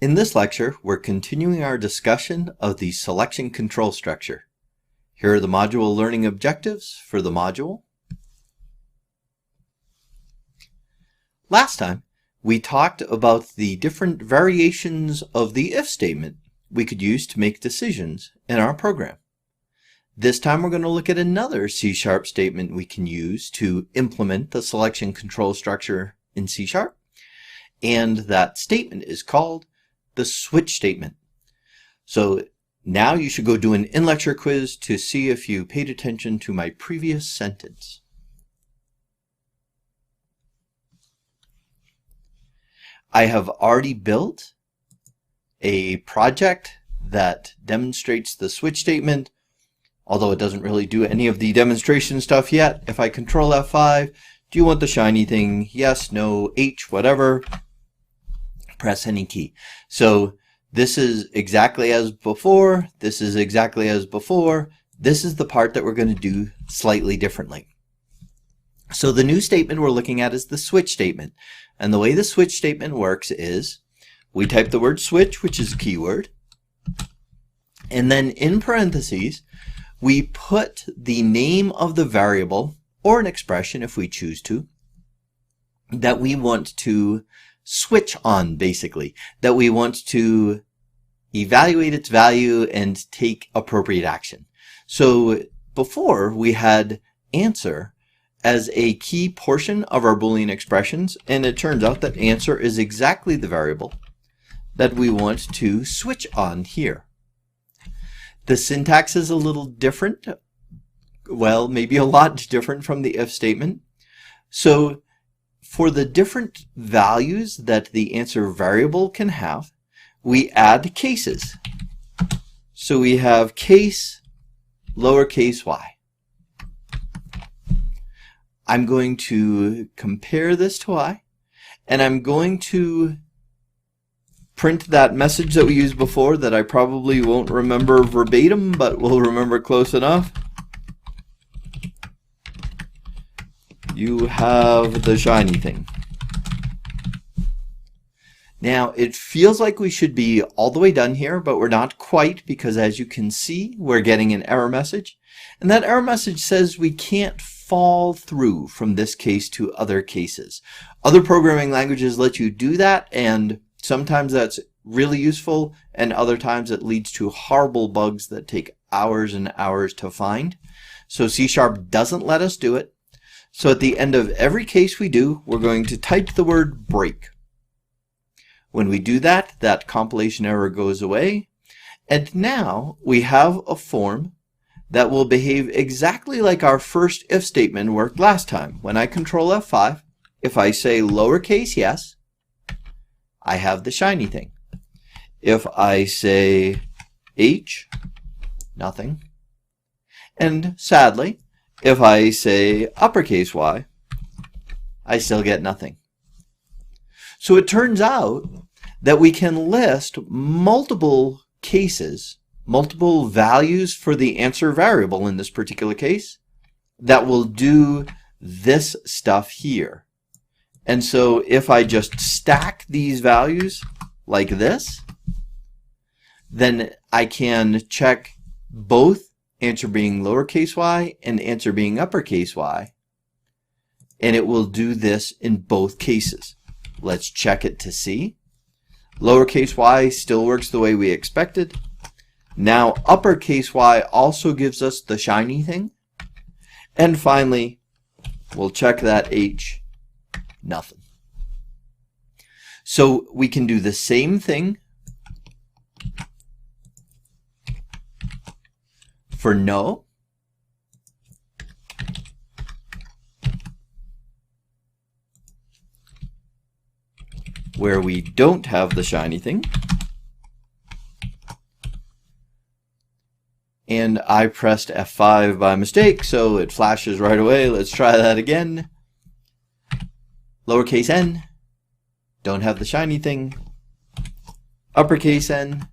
In this lecture, we're continuing our discussion of the selection control structure. Here are the module learning objectives for the module. Last time, we talked about the different variations of the if statement we could use to make decisions in our program. This time we're going to look at another C# statement we can use to implement the selection control structure in C#. And that statement is called the switch statement. So now you should go do an in-lecture quiz to see if you paid attention to my previous sentence. I have already built a project that demonstrates the switch statement, although it doesn't really do any of the demonstration stuff yet. If I control F5, do you want the shiny thing? Yes, no, H, whatever. Press any key. So this is exactly as before. This is exactly as before. This is the part that we're going to do slightly differently. So the new statement we're looking at is the switch statement. And the way the switch statement works is we type the word switch, which is a keyword. And then in parentheses, we put the name of the variable or an expression if we choose to that we want to switch on, basically, that we want to evaluate its value and take appropriate action. So before we had answer as a key portion of our Boolean expressions, and it turns out that answer is exactly the variable that we want to switch on here. The syntax is a little different, well, maybe a lot different from the if statement. So for the different values that the answer variable can have, we add cases. So we have case, lowercase y. I'm going to compare this to y, and I'm going to print that message that we used before that I probably won't remember verbatim, but will remember close enough. You have the shiny thing. Now, it feels like we should be all the way done here, but we're not quite, because as you can see, we're getting an error message. And that error message says we can't fall through from this case to other cases. Other programming languages let you do that, and sometimes that's really useful, and other times it leads to horrible bugs that take hours and hours to find. So C# doesn't let us do it. So at the end of every case we do, we're going to type the word break. When we do that, that compilation error goes away. And now we have a form that will behave exactly like our first if statement worked last time. When I control F5, if I say lowercase yes, I have the shiny thing. If I say H, nothing. And sadly, if I say uppercase Y, I still get nothing. So it turns out that we can list multiple cases, multiple values for the answer variable in this particular case, that will do this stuff here. And so if I just stack these values like this, then I can check both answer being lowercase y and answer being uppercase y, and it will do this in both cases. Let's check it to see. Lowercase y still works the way we expected. Now uppercase y also gives us the shiny thing. And finally, we'll check that H, nothing. So we can do the same thing for no, where we don't have the shiny thing. And I pressed F5 by mistake, so it flashes right away. Let's try that again. Lowercase n, don't have the shiny thing. Uppercase n,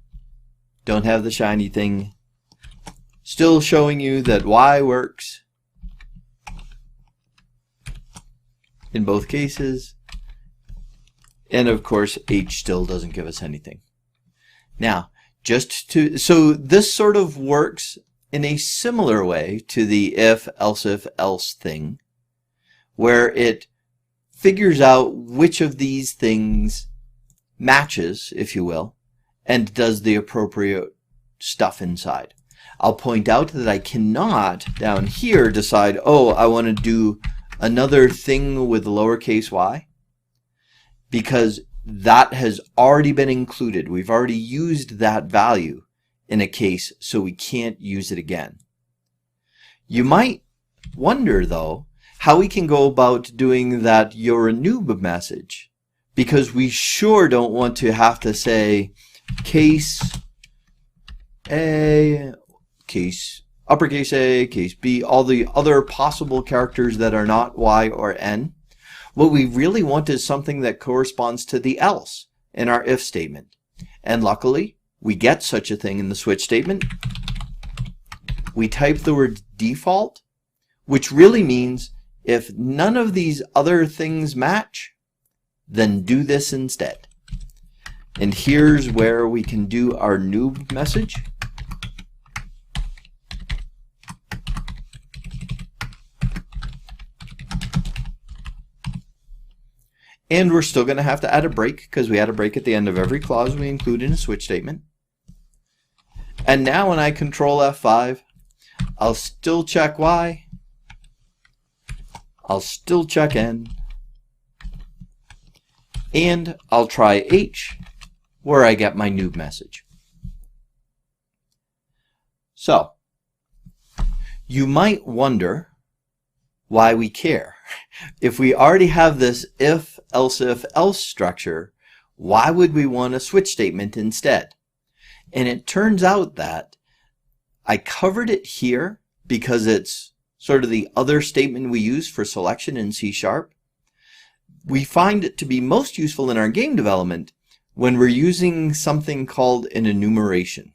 don't have the shiny thing. Still showing you that y works in both cases. And of course, H still doesn't give us anything. Now, so this sort of works in a similar way to the if, else thing, where it figures out which of these things matches, if you will, and does the appropriate stuff inside. I'll point out that I cannot down here decide, oh, I want to do another thing with lowercase y, because that has already been included. We've already used that value in a case, so we can't use it again. You might wonder, though, how we can go about doing that "you're a noob" message, because we sure don't want to have to say case A, case uppercase A, case B, all the other possible characters that are not Y or N. What we really want is something that corresponds to the else in our if statement. And luckily, we get such a thing in the switch statement. We type the word default, which really means if none of these other things match, then do this instead. And here's where we can do our noob message. And we're still going to have to add a break, because we add a break at the end of every clause we include in a switch statement. And now when I control F5, I'll still check Y, I'll still check N, and I'll try H, where I get my noob message. So, you might wonder why we care. If we already have this if, else structure, why would we want a switch statement instead? And it turns out that I covered it here because it's sort of the other statement we use for selection in C#. We find it to be most useful in our game development when we're using something called an enumeration.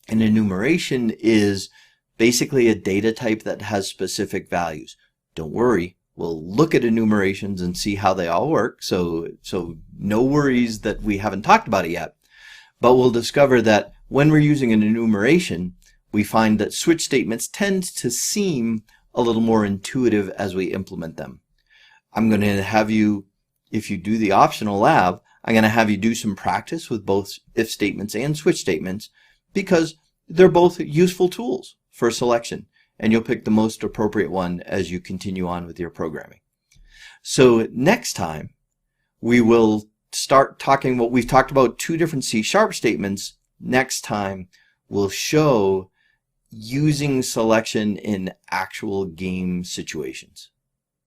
An enumeration is basically a data type that has specific values. Don't worry, we'll look at enumerations and see how they all work, so no worries that we haven't talked about it yet. But we'll discover that when we're using an enumeration, we find that switch statements tend to seem a little more intuitive as we implement them. I'm going to have you, if you do the optional lab, I'm going to have you do some practice with both if statements and switch statements, because they're both useful tools for selection, and you'll pick the most appropriate one as you continue on with your programming. So next time, we will start talking, what we've talked about, two different C# statements. Next time, we'll show using selection in actual game situations.